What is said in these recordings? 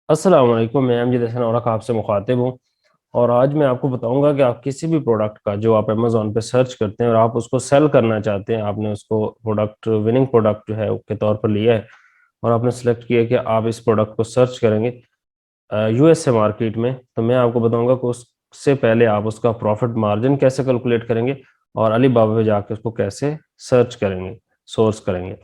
अस्सलाम वालेकुम। मैं अमजद हसन और आपसे मुखातिब हूँ। और आज मैं आपको बताऊंगा कि आप किसी भी प्रोडक्ट का जो आप अमेज़ॉन पे सर्च करते हैं और आप उसको सेल करना चाहते हैं, आपने उसको प्रोडक्ट विनिंग प्रोडक्ट जो है के तौर पर लिया है और आपने सेलेक्ट किया कि आप इस प्रोडक्ट को सर्च करेंगे यूएसए मार्केट में, तो मैं आपको बताऊंगा कि उससे पहले आप उसका प्रॉफिट मार्जिन कैसे कैलकुलेट करेंगे और अलीबाबा पे जाके उसको कैसे सर्च करेंगे, सोर्स करेंगे।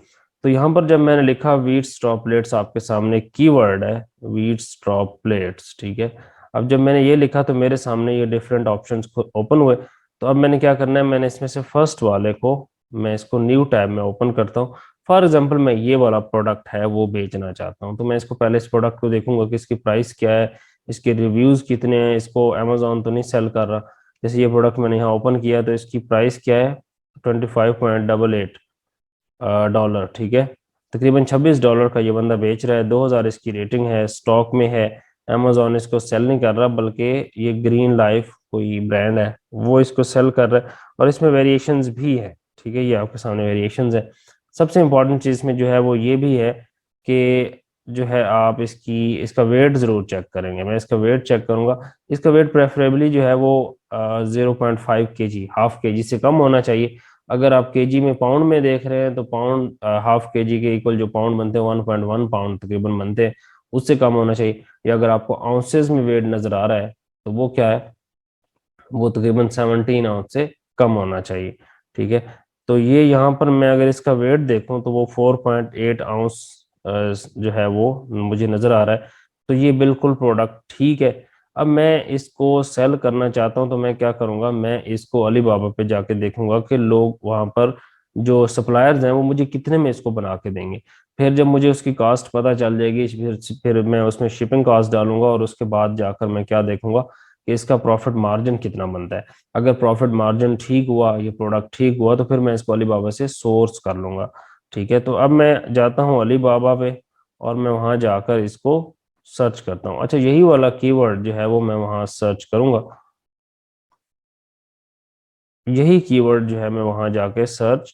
तो यहाँ पर जब मैंने लिखा वीट स्टॉप प्लेट्स, आपके सामने कीवर्ड है वीट स्टॉप प्लेट्स, ठीक है। अब जब मैंने ये लिखा तो मेरे सामने ये डिफरेंट ऑप्शंस ओपन हुए। तो अब मैंने क्या करना है, मैंने इसमें से फर्स्ट वाले को, मैं इसको न्यू टैब में ओपन करता हूँ। फॉर एग्जाम्पल मैं ये वाला प्रोडक्ट है वो बेचना चाहता हूँ, तो मैं इसको पहले इस प्रोडक्ट को देखूंगा कि इसकी प्राइस क्या है, इसके रिव्यूज कितने हैं, इसको अमेजोन तो नहीं सेल कर रहा। जैसे ये प्रोडक्ट मैंने यहाँ ओपन किया तो इसकी प्राइस क्या है, 25.88 डॉलर, ठीक है। तकरीबन $26 का ये बंदा बेच रहा है, 2000 इसकी रेटिंग है, स्टॉक में है। अमेजोन इसको सेल नहीं कर रहा, बल्कि ये ग्रीन लाइफ कोई ब्रांड है वो इसको सेल कर रहा है। और इसमें वेरिएशंस भी है, ठीक है, ये आपके सामने वेरिएशंस है। सबसे इंपॉर्टेंट चीज़ में जो है वो ये भी है कि जो है आप इसकी इसका वेट ज़रूर चेक करेंगे। मैं इसका वेट चेक करूंगा। इसका वेट प्रेफरेबली जो है वो 0.5 kg, ½ kg से कम होना चाहिए। अगर आप केजी में पाउंड में देख रहे हैं तो पाउंड ½ kg के इक्वल जो पाउंड बनते हैं 1.1 पाउंड तकरीबन बनते हैं, उससे कम होना चाहिए। या अगर आपको आउंसेस में वेट नजर आ रहा है तो वो क्या है, वो तकरीबन 17 आउंस से कम होना चाहिए, ठीक है। तो ये यहाँ पर मैं अगर इसका वेट देखूं तो वो 4.8 आउंस जो है वो मुझे नजर आ रहा है। तो ये बिल्कुल प्रोडक्ट ठीक है। अब मैं इसको सेल करना चाहता हूँ तो मैं क्या करूँगा, मैं इसको अलीबाबा पे जाके देखूंगा कि लोग वहाँ पर जो सप्लायर्स हैं वो मुझे कितने में इसको बना के देंगे। फिर जब मुझे उसकी कास्ट पता चल जाएगी, फिर मैं उसमें शिपिंग कास्ट डालूंगा और उसके बाद जाकर मैं क्या देखूंगा कि इसका प्रॉफिट मार्जिन कितना बनता है। अगर प्रॉफिट मार्जिन ठीक हुआ, ये प्रोडक्ट ठीक हुआ, तो फिर मैं इसको अलीबाबा से सोर्स कर लूंगा, ठीक है। तो अब मैं जाता हूँ अलीबाबा पे और मैं वहां जाकर इसको सर्च करता हूँ। अच्छा, यही वाला कीवर्ड जो है वो मैं वहां सर्च करूंगा, यही कीवर्ड जो है मैं वहां जाके सर्च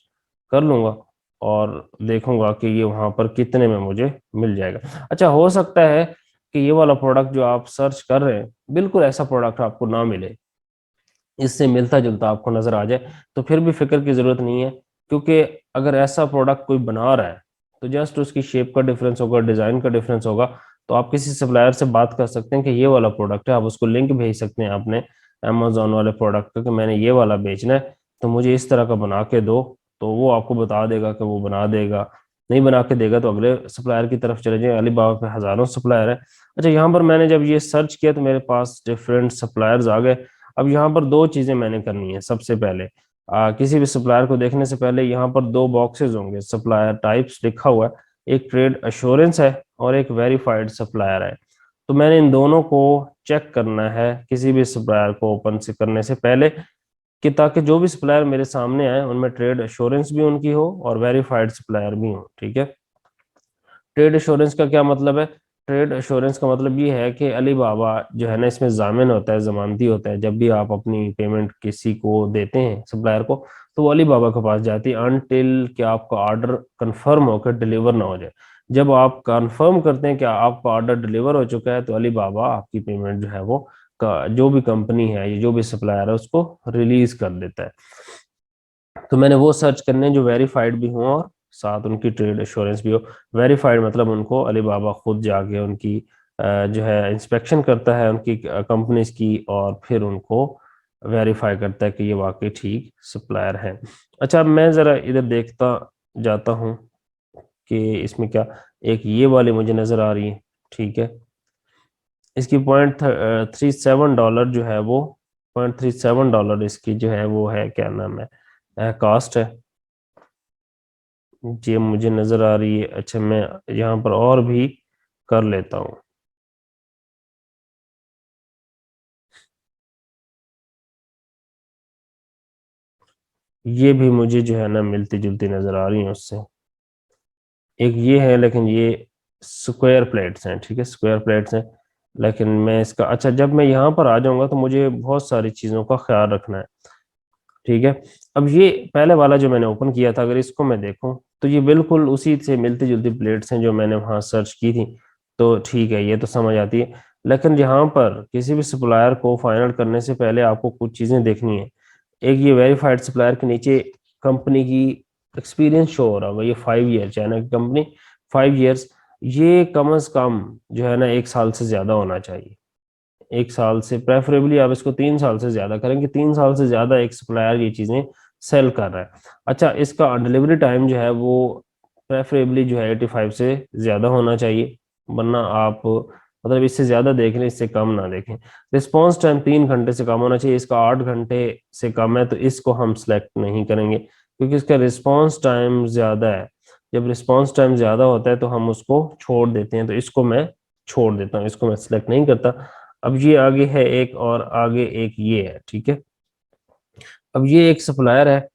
कर लूंगा और देखूंगा कि ये वहां पर कितने में मुझे मिल जाएगा। अच्छा, हो सकता है कि ये वाला प्रोडक्ट जो आप सर्च कर रहे हैं बिल्कुल ऐसा प्रोडक्ट आपको ना मिले, इससे मिलता जुलता आपको नजर आ जाए, तो फिर भी फिक्र की जरूरत नहीं है। क्योंकि अगर ऐसा प्रोडक्ट कोई बना रहा है तो जस्ट उसकी शेप का डिफरेंस होगा, डिजाइन का डिफरेंस होगा। तो आप किसी सप्लायर से बात कर सकते हैं कि ये वाला प्रोडक्ट है, आप उसको लिंक भेज सकते हैं अपने अमेजोन वाले प्रोडक्ट का कि मैंने ये वाला बेचना है, तो मुझे इस तरह का बना के दो। तो वो आपको बता देगा कि वो बना देगा। नहीं बना के देगा तो अगले सप्लायर की तरफ चले जाए, अलीबाबा पे हजारों सप्लायर है। अच्छा, यहाँ पर मैंने जब ये सर्च किया तो मेरे पास डिफरेंट सप्लायर्स आ गए। अब यहाँ पर दो चीजें मैंने करनी है। सबसे पहले किसी भी सप्लायर को देखने से पहले यहाँ पर दो बॉक्सेस होंगे, सप्लायर टाइप्स लिखा हुआ है। एक ट्रेड अश्योरेंस है और एक वेरीफाइड सप्लायर है। तो मैंने इन दोनों को चेक करना है किसी भी सप्लायर को ओपन से करने से पहले, कि ताकि जो भी सप्लायर मेरे सामने आए उनमें ट्रेड अश्योरेंस भी उनकी हो और वेरीफाइड सप्लायर भी हो, ठीक है। ट्रेड एश्योरेंस का क्या मतलब है? ट्रेड एश्योरेंस का मतलब ये है कि अली बाबा जो है ना, इसमें जामिन होता है, जमानती होता है। जब भी आप अपनी पेमेंट किसी को देते हैं सप्लायर को, तो वो अली बाबा के पास जाती है अनटिल कि आपका ऑर्डर कंफर्म होकर डिलीवर ना हो जाए। जब आप कंफर्म करते हैं कि आपका ऑर्डर डिलीवर हो चुका है तो अली बाबा आपकी पेमेंट जो है वो का जो भी कंपनी है या जो भी सप्लायर है उसको रिलीज कर देता है। तो मैंने वो सर्च करने जो वेरीफाइड भी हों और साथ उनकी ट्रेड एश्योरेंस भी हो। वेरीफाइड मतलब उनको अलीबाबा खुद जाके उनकी जो है इंस्पेक्शन करता है उनकी कंपनीज की, और फिर उनको वेरीफाई करता है कि ये वाकई ठीक सप्लायर है। अच्छा, अब मैं ज़रा इधर देखता जाता हूँ कि इसमें क्या, एक ये वाली मुझे नज़र आ रही है, ठीक है। इसकी $0.37 जो है वो, $0.37 इसकी जो है वो है, क्या नाम है, कास्ट है। ये मुझे नजर आ रही है। अच्छा, मैं यहाँ पर और भी कर लेता हूँ। ये भी मुझे जो है ना मिलती जुलती नजर आ रही है उससे। एक ये है लेकिन ये स्क्वायर प्लेट्स हैं, ठीक है, स्क्वायर प्लेट्स हैं। लेकिन मैं इसका, अच्छा, जब मैं यहाँ पर आ जाऊंगा तो मुझे बहुत सारी चीज़ों का ख्याल रखना है, ठीक है। अब ये पहले वाला जो मैंने ओपन किया था, अगर इसको मैं देखूं तो ये बिल्कुल उसी से मिलती जुलती प्लेट्स हैं जो मैंने वहाँ सर्च की थी। तो ठीक है, ये तो समझ आती है। लेकिन यहाँ पर किसी भी सप्लायर को फाइनल करने से पहले आपको कुछ चीजें देखनी है। एक ये वेरीफाइड सप्लायर के नीचे कंपनी की एक्सपीरियंस शो हो रहा होगा, ये 5 ईयर चाइना की कंपनी, 5 ईयर्स, ये कम अज कम जो है ना 1 साल से ज्यादा होना चाहिए। 1 साल से प्रेफरेबली आप इसको 3 साल से ज्यादा करेंगे, 3 साल से ज्यादा एक सप्लायर ये चीजें सेल कर रहा है। अच्छा, इसका डिलीवरी टाइम जो है वो प्रेफरेबली जो है 85 से ज्यादा होना चाहिए, वरना आप मतलब इससे ज्यादा देख लें, इससे कम ना देखें। रिस्पॉन्स टाइम 3 घंटे से कम होना चाहिए, इसका 8 घंटे से कम है तो इसको हम सिलेक्ट नहीं करेंगे, क्योंकि इसका रिस्पॉन्स टाइम ज्यादा है। जब रिस्पॉन्स टाइम ज्यादा होता है तो हम उसको छोड़ देते हैं, तो इसको मैं छोड़ देता हूँ, इसको मैं सिलेक्ट नहीं करता। अब ये आगे है एक, और आगे एक ये है, ठीक है। अब ये एक सप्लायर है,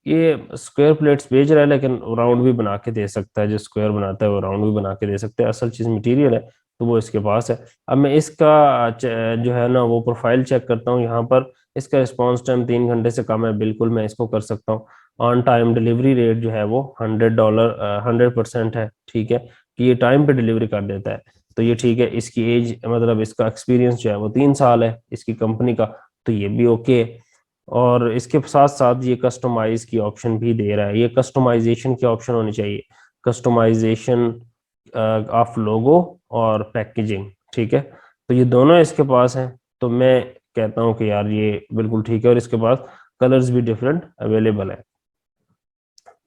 ये स्क्वायर प्लेट्स बेच रहा है, लेकिन राउंड भी बना के दे सकता है, जो स्क्वायर बनाता है वो राउंड भी बना के दे सकता है, असल चीज मटेरियल है तो वो इसके पास है। अब मैं इसका जो है ना वो प्रोफाइल चेक करता हूँ यहाँ पर। इसका रिस्पॉन्स टाइम 3 घंटे से कम है, बिल्कुल मैं इसको कर सकता हूँ। ऑन टाइम डिलीवरी रेट जो है वो $100, 100% है, ठीक है, कि ये टाइम पे डिलीवरी कर देता है, तो ये ठीक है। इसकी एज मतलब इसका एक्सपीरियंस जो है वो 3 साल है इसकी कंपनी का, तो ये भी ओके है। और इसके साथ साथ ये कस्टमाइज की ऑप्शन भी दे रहा है, ये कस्टमाइजेशन की ऑप्शन होनी चाहिए, कस्टमाइजेशन ऑफ लोगो और पैकेजिंग, ठीक है। तो ये दोनों इसके पास हैं, तो मैं कहता हूँ कि यार ये बिल्कुल ठीक है, और इसके पास कलर्स भी डिफरेंट अवेलेबल है,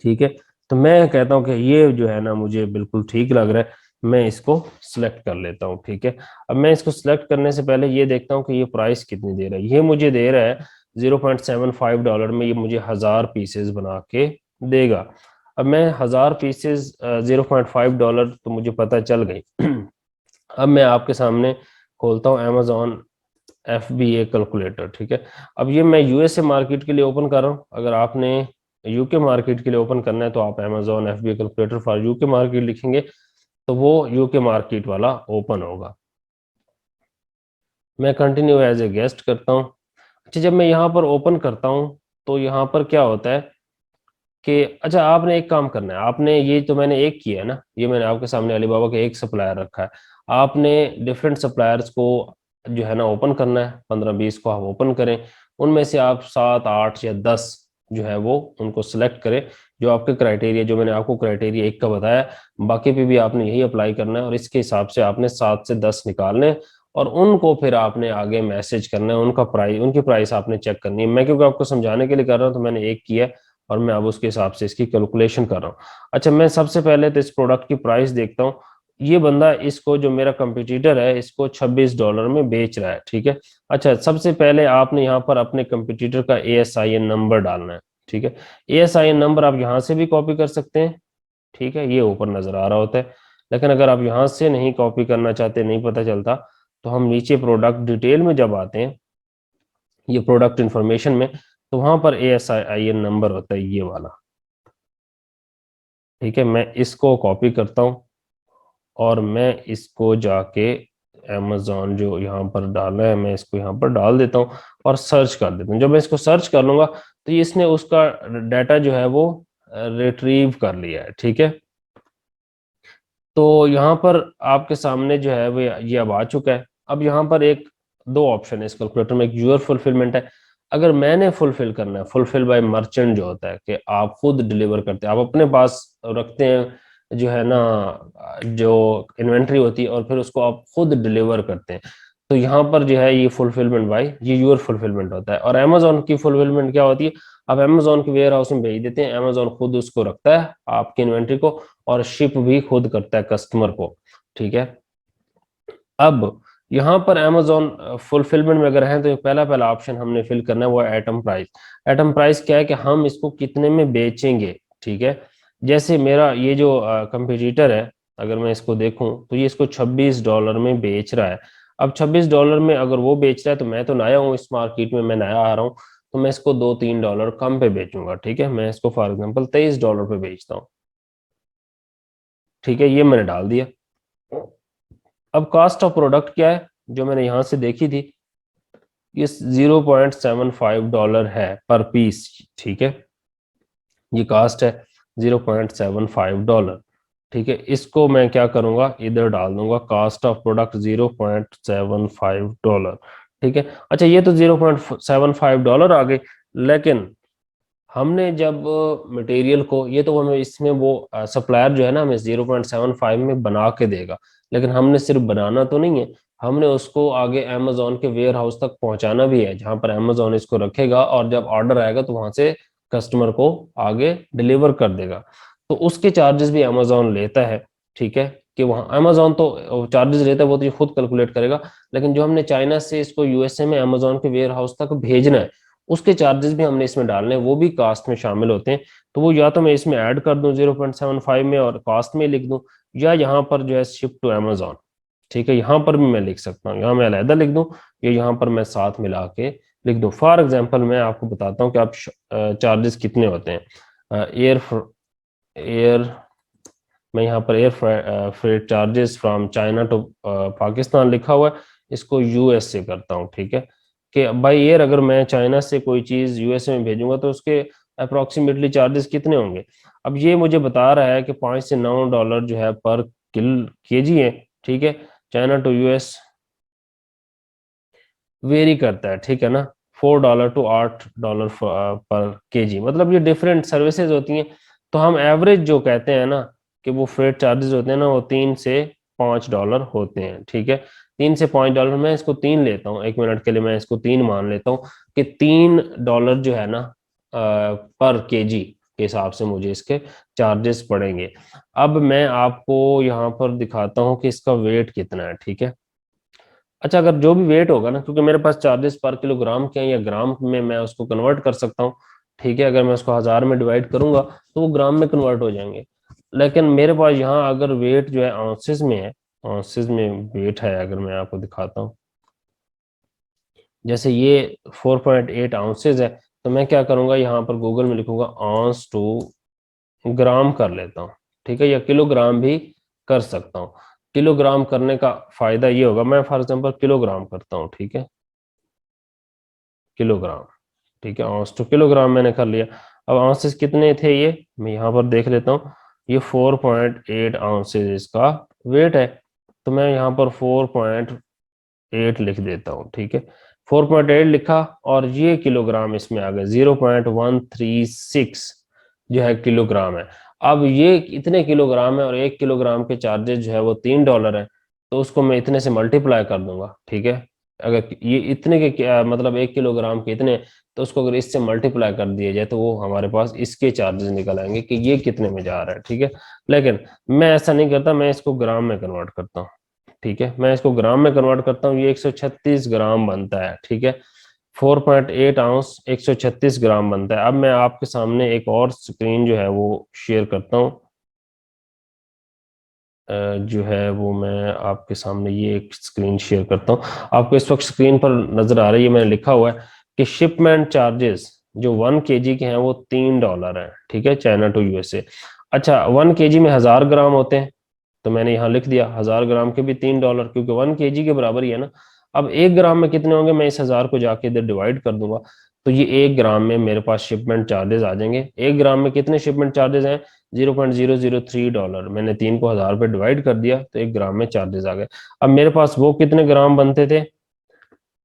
ठीक है। तो मैं कहता हूँ कि ये जो है ना मुझे बिल्कुल ठीक लग रहा है, मैं इसको सिलेक्ट कर लेता हूँ, ठीक है। अब मैं इसको सिलेक्ट करने से पहले ये देखता हूँ कि ये प्राइस कितनी दे रहा है। ये मुझे दे रहा है $0.75 में, ये मुझे 1000 पीसेज बना के देगा। अब मैं 1000 पीसेज $0.5 तो मुझे पता चल गई। अब मैं आपके सामने खोलता हूँ Amazon FBA कैलकुलेटर, ठीक है। अब ये मैं यूएसए मार्केट के लिए ओपन कर रहा हूँ, अगर आपने यूके मार्केट के लिए ओपन करना है तो आप Amazon FBA calculator for UK market लिखेंगे तो वो यूके मार्केट वाला ओपन होगा। मैं कंटिन्यू एज ए गेस्ट करता हूँ। अच्छा, जब मैं यहाँ पर ओपन करता हूँ तो यहाँ पर क्या होता है कि अच्छा, आपने एक काम करना है, आपने ये तो मैंने एक किया है ना, ये मैंने आपके सामने अलीबाबा का एक सप्लायर रखा है, आपने डिफरेंट सप्लायर्स को जो है ना ओपन करना है, 15-20 को आप ओपन करें, उनमें से आप 7, 8 या 10 जो है वो उनको सिलेक्ट करें, जो आपके क्राइटेरिया, जो मैंने आपको क्राइटेरिया एक का बताया, बाकी पे भी आपने यही अप्लाई करना है, और इसके हिसाब से आपने 7 से 10 निकालने हैं, और उनको फिर आपने आगे मैसेज करना है, उनका प्राइस, उनकी प्राइस आपने चेक करनी है। मैं क्योंकि आपको समझाने के लिए कर रहा हूँ तो मैंने एक किया है, और मैं अब उसके हिसाब से इसकी कैलकुलेशन कर रहा हूँ। अच्छा, मैं सबसे पहले तो इस प्रोडक्ट की प्राइस देखता हूँ। ये बंदा इसको, जो मेरा कंपटीटर है, इसको $26 में बेच रहा है, ठीक है। अच्छा, सबसे पहले आपने यहाँ पर अपने कंपटीटर का ASIN नंबर डालना है, ठीक है। ASIN नंबर आप यहाँ से भी कॉपी कर सकते हैं, ठीक है, ये ऊपर नजर आ रहा होता है। लेकिन अगर आप यहाँ से नहीं कॉपी करना चाहते, नहीं पता चलता, तो हम नीचे प्रोडक्ट डिटेल में जब आते हैं, ये प्रोडक्ट इंफॉर्मेशन में, तो वहां पर ASIN नंबर होता है ये वाला, ठीक है। मैं इसको कॉपी करता हूँ और मैं इसको जाके अमेजोन जो यहाँ पर डालना है, मैं इसको यहाँ पर डाल देता हूँ और सर्च कर देता हूँ। जब मैं इसको सर्च कर लूंगा तो इसने उसका डाटा जो है वो रिट्रीव कर लिया है, ठीक है। तो यहाँ पर आपके सामने जो है वो ये अब आ चुका है। अब यहाँ पर एक दो ऑप्शन है इस कैलकुलेटर में, एक यूर फुलफिलमेंट है। अगर मैंने फुलफिल करना है, फुलफिल बाय मर्चेंट जो होता है कि आप खुद डिलीवर करते हैं, आप अपने पास रखते हैं जो है ना, जो इन्वेंट्री होती है, और फिर उसको आप खुद डिलीवर करते हैं, तो यहाँ पर जो है ये फुलफिलमेंट बाय, ये यूर फुलफिलमेंट होता है। और अमेजोन की फुलफिलमेंट क्या होती है, आप अमेजोन के वेयर हाउस में भेज देते हैं, अमेजोन खुद उसको रखता है आपकी इन्वेंट्री को, और शिप भी खुद करता है कस्टमर को, ठीक है। अब यहाँ पर अमेजोन फुलफिलमेंट में अगर है तो पहला पहला ऑप्शन हमने फिल करना है वो है एटम प्राइस। एटम प्राइस क्या है कि हम इसको कितने में बेचेंगे, ठीक है। जैसे मेरा ये जो कंपटीटर है, अगर मैं इसको देखूं तो ये इसको $26 में बेच रहा है। अब $26 में अगर वो बेच रहा है, तो मैं तो नया हूँ इस मार्केट में, मैं नया आ रहा हूँ, तो मैं इसको $2-3 कम पे बेचूंगा, ठीक है। मैं इसको फॉर एग्जाम्पल $23 पे बेचता हूँ, ठीक है, ये मैंने डाल दिया। अब कास्ट ऑफ प्रोडक्ट क्या है, जो मैंने यहां से देखी थी, ये $0.75 है पर पीस, ठीक है, ये कास्ट है $0.75, ठीक है, इसको मैं क्या करूंगा, इधर डाल दूंगा, कास्ट ऑफ प्रोडक्ट $0.75। ठीक है, अच्छा ये तो $0.75 आ गए, लेकिन हमने जब मटेरियल को, ये तो हमें इसमें वो सप्लायर जो है ना हमें 0.75 में बना के देगा, लेकिन हमने सिर्फ बनाना तो नहीं है, हमने उसको आगे अमेजोन के वेयर हाउस तक पहुंचाना भी है, जहां पर अमेजोन इसको रखेगा और जब ऑर्डर आएगा तो वहां से कस्टमर को आगे डिलीवर कर देगा। तो उसके चार्जेस भी अमेजोन लेता है। ठीक है, कि वहाँ अमेजोन तो चार्जेस लेता है, वो तो ये खुद कैलकुलेट करेगा, लेकिन जो हमने चाइना से इसको यूएसए में अमेजोन के वेयर हाउस तक भेजना है, उसके चार्जेस भी हमने इसमें डालने हैं, वो भी कास्ट में शामिल होते हैं। तो वो या तो मैं इसमें ऐड कर दूं 0.75 में और कास्ट में लिख दूं, या यहाँ पर जो है शिप टू अमेजोन, ठीक है, यहाँ पर भी मैं लिख सकता हूँ, यहाँ मैं अलहदा लिख दूं, या यहाँ पर मैं साथ मिला के लिख दूं। फॉर एग्जाम्पल मैं आपको बताता हूँ कि आप चार्जेस कितने होते हैं। एयर मैं यहाँ पर air freight charges from China to Pakistan लिखा हुआ है, इसको यूएस से करता हूँ। ठीक है, कि बाई एयर अगर मैं चाइना से कोई चीज़ यूएसए में भेजूंगा तो उसके अप्रोक्सीमेटली चार्जेस कितने होंगे। अब ये मुझे बता रहा है कि $5 से $9 जो है पर केजी है। ठीक है, चाइना टू यूएस वेरी करता है, ठीक है ना, $4 to $8 पर केजी, मतलब ये डिफरेंट सर्विसेज होती हैं। तो हम एवरेज जो कहते हैं ना कि वो फ्रेट चार्जेस होते हैं ना, वो $3 से $5 होते हैं। ठीक है, $3 से $5, मैं इसको 3 लेता हूँ, 1 मिनट के लिए मैं इसको 3 मान लेता हूँ कि $3 जो है ना पर केजी के हिसाब से मुझे इसके चार्जेस पड़ेंगे। अब मैं आपको यहाँ पर दिखाता हूँ कि इसका वेट कितना है। ठीक है, अच्छा अगर जो भी वेट होगा ना, क्योंकि मेरे पास चार्जेस पर किलोग्राम के हैं या ग्राम में मैं उसको कन्वर्ट कर सकता हूँ। ठीक है, अगर मैं उसको 1000 में डिवाइड करूंगा तो वो ग्राम में कन्वर्ट हो जाएंगे, लेकिन मेरे पास यहाँ अगर वेट जो है आउंसेस में है, आउंसेस में वेट है, अगर मैं आपको दिखाता हूँ, जैसे ये 4.8 आउंसेस है, तो मैं क्या करूंगा, यहाँ पर गूगल में लिखूंगा आउंस टू ग्राम कर लेता हूँ। ठीक है, या किलोग्राम भी कर सकता हूँ। किलोग्राम करने का फायदा ये होगा, मैं फॉर एग्जांपल किलोग्राम करता हूँ। ठीक है, किलोग्राम, ठीक है, औंस टू किलोग्राम मैंने कर लिया। अब आउंसेस कितने थे, ये मैं यहाँ पर देख लेता हूँ, ये 4.8 आउंसेस इसका वेट है, तो मैं यहाँ पर 4.8 लिख देता हूँ। ठीक है, 4.8 लिखा, और ये किलोग्राम इसमें आ गया, 0.136 जो है किलोग्राम है। अब ये इतने किलोग्राम है और 1 किलोग्राम के चार्जेस जो है वो $3 है, तो उसको मैं इतने से मल्टीप्लाई कर दूंगा। ठीक है, अगर ये इतने के क्या मतलब 1 किलोग्राम के इतने, तो उसको अगर इससे मल्टीप्लाई कर दिया जाए तो वो हमारे पास इसके चार्जेस निकल आएंगे कि ये कितने में जा रहा है। ठीक है, लेकिन मैं ऐसा नहीं करता, मैं इसको ग्राम में कन्वर्ट करता हूँ। ठीक है, मैं इसको ग्राम में कन्वर्ट करता हूँ, ये 136 ग्राम बनता है। ठीक है, 4.8 आउंस 136 ग्राम बनता है। अब मैं आपके सामने एक और स्क्रीन जो है वो शेयर करता हूँ, जो है वो मैं आपके सामने ये एक स्क्रीन शेयर करता हूँ। आपको इस वक्त स्क्रीन पर नजर आ रही है, मैंने लिखा हुआ है कि शिपमेंट चार्जेस जो 1 केजी के हैं वो $3 है। ठीक है, चाइना टू यूएसए। अच्छा 1 केजी में 1000 ग्राम होते हैं, तो मैंने यहाँ लिख दिया 1000 ग्राम के भी $3, क्योंकि 1 केजी के बराबर ही है ना। अब 1 ग्राम में कितने होंगे, मैं इस 1000 को जाके इधर डिवाइड कर दूंगा, तो ये 1 ग्राम में मेरे पास शिपमेंट चार्जेस आ जाएंगे। 1 ग्राम में कितने शिपमेंट चार्जेस हैं, $0.003। मैंने 3 को 1000 पे डिवाइड कर दिया तो 1 ग्राम में चार्जेस आ गए। अब मेरे पास वो कितने ग्राम बनते थे,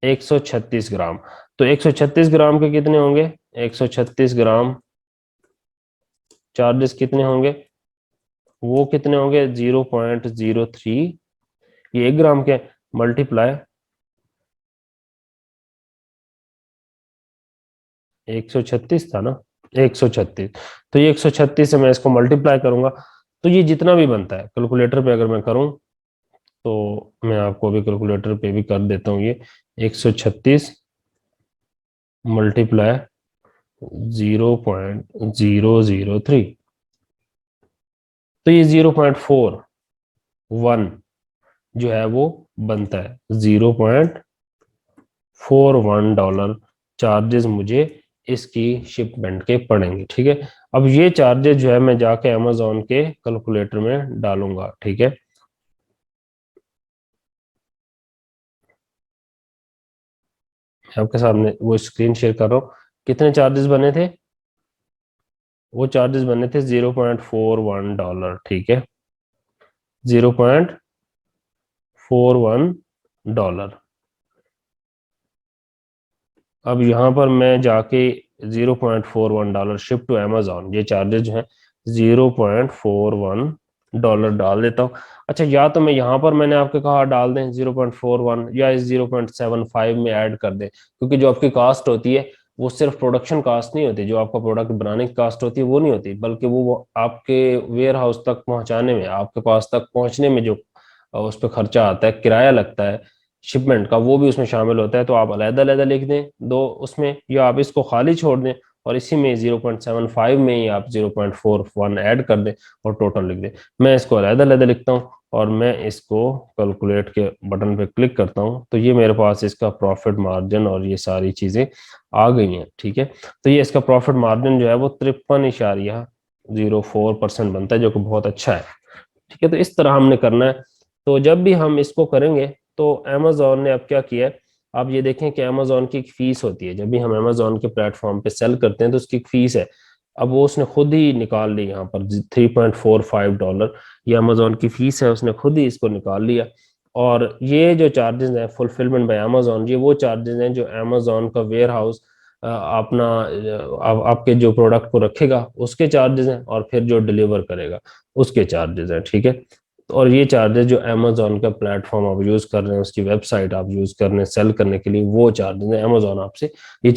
136 ग्राम। तो 136 ग्राम के कितने होंगे, 136 ग्राम चार्जेस कितने होंगे, वो कितने होंगे 0.03, ये 1 ग्राम के मल्टीप्लाई 136 था ना, 136, तो ये 136 से मैं इसको मल्टीप्लाई करूंगा, तो ये जितना भी बनता है कैलकुलेटर पे अगर मैं करूं, तो मैं आपको अभी कैलकुलेटर पे भी कर देता हूँ, ये 136 मल्टीप्लाई 0.003, तो ये 0.41 जो है वो बनता है, $0.41 चार्जेस मुझे इसकी शिपमेंट के पड़ेंगे। ठीक है, अब ये चार्जेस जो है मैं जाके अमेजोन के कैलकुलेटर में डालूंगा। ठीक है, आपके सामने वो स्क्रीन शेयर कर रहा हूँ, कितने चार्जेस बने थे, वो चार्जेस बने थे $0.41। ठीक है, $0.41। अब यहाँ पर मैं जाके $0.41 शिप टू अमेजोन, ये चार्जेस जो हैं $0.41 डाल देता हूँ। अच्छा, या तो मैं यहाँ पर मैंने आपको कहा डाल दें 0.41, या इस 0.75 में ऐड कर दें, क्योंकि जो आपकी कास्ट होती है वो सिर्फ प्रोडक्शन कास्ट नहीं होती, जो आपका प्रोडक्ट बनाने की कास्ट होती है वो नहीं होती, बल्कि वो आपके वेयर हाउस तक पहुंचाने में, आपके पास तक पहुंचने में जो उस पर खर्चा आता है, किराया लगता है शिपमेंट का, वो भी उसमें शामिल होता है। तो आप अलग अलग लिख दें दो उसमें, या आप इसको खाली छोड़ दें और इसी में 0.75 में ही आप 0.41 ऐड कर दें और टोटल लिख दें। मैं इसको अलग अलग लिखता हूँ और मैं इसको कैलकुलेट के बटन पे क्लिक करता हूँ, तो ये मेरे पास इसका प्रॉफिट मार्जिन और ये सारी चीजें आ गई हैं। ठीक है, तो ये इसका प्रॉफिट मार्जिन जो है वो 53.04% बनता है, जो कि बहुत अच्छा है। ठीक है, तो इस तरह हमने करना है। तो जब भी हम इसको करेंगे, तो अमेजोन ने अब क्या किया है, आप ये देखें कि अमेजोन की एक फीस होती है, जब भी हम अमेजोन के प्लेटफॉर्म पे सेल करते हैं तो उसकी एक फीस है। अब वो उसने खुद ही निकाल ली यहाँ पर $3.45, ये अमेजोन की फीस है, उसने खुद ही इसको निकाल लिया। और ये जो चार्जेस हैं फुलफिलमेंट बाय अमेजोन, ये वो चार्जेस हैं जो अमेजोन का वेयर हाउस अपना आपके जो प्रोडक्ट को रखेगा उसके चार्जेस हैं, और फिर जो डिलीवर करेगा उसके चार्जेस हैं। ठीक है, और ये चार्जेस जो अमेजोन का प्लेटफॉर्म आप यूज कर रहे हैं, उसकी वेबसाइट आप यूज कर रहे हैं सेल करने के लिए, वो चार्जेस हैं। अमेजोन आपसे ये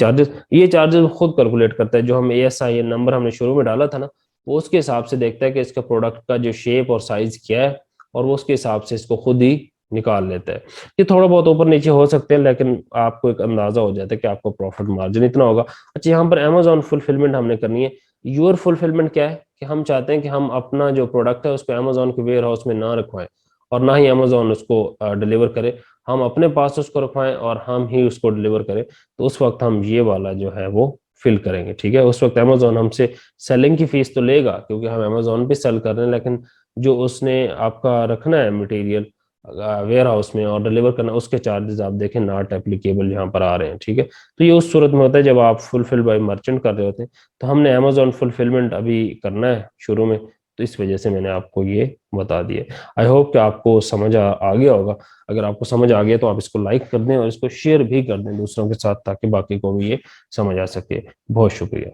चार्जेस खुद कैलकुलेट करता है। जो हम ASIN नंबर हमने शुरू में डाला था ना, वो उसके हिसाब से देखता है कि इसका प्रोडक्ट का जो शेप और साइज क्या है, और वो उसके हिसाब से इसको खुद ही निकाल लेता है। ये थोड़ा बहुत ऊपर नीचे हो सकते हैं, लेकिन आपको एक अंदाजा हो जाता है कि आपको प्रॉफिट मार्जिन इतना होगा। अच्छा, यहाँ पर अमेजोन फुलफिलमेंट हमने करनी है। योर फुलफिलमेंट क्या है कि हम चाहते हैं कि हम अपना जो प्रोडक्ट है उसको अमेजोन के वेयर हाउस में ना रखवाएं, और ना ही अमेजोन उसको डिलीवर करे, हम अपने पास उसको रखवाएं और हम ही उसको डिलीवर करें। तो उस वक्त हम ये वाला जो है वो फिल करेंगे। ठीक है, उस वक्त अमेजोन हमसे सेलिंग की फीस तो लेगा, क्योंकि हम अमेजोन पे सेल कर रहे हैं, लेकिन जो उसने आपका रखना है मटेरियल वेयर हाउस में और डिलीवर करना, उसके चार्जेस आप देखें नॉट एप्लीकेबल यहाँ पर आ रहे हैं। ठीक है, तो ये उस सूरत में होता है जब आप फुलफिल बाय मर्चेंट कर रहे होते हैं। तो हमने अमेजोन फुलफिलमेंट अभी करना है शुरू में, तो इस वजह से मैंने आपको ये बता दिया। आई होप कि आपको समझ आ गया होगा। अगर आपको समझ आ गया तो आप इसको लाइक कर दें और इसको शेयर भी कर दें दूसरों के साथ, ताकि बाकी को भी ये समझ आ सके। बहुत शुक्रिया।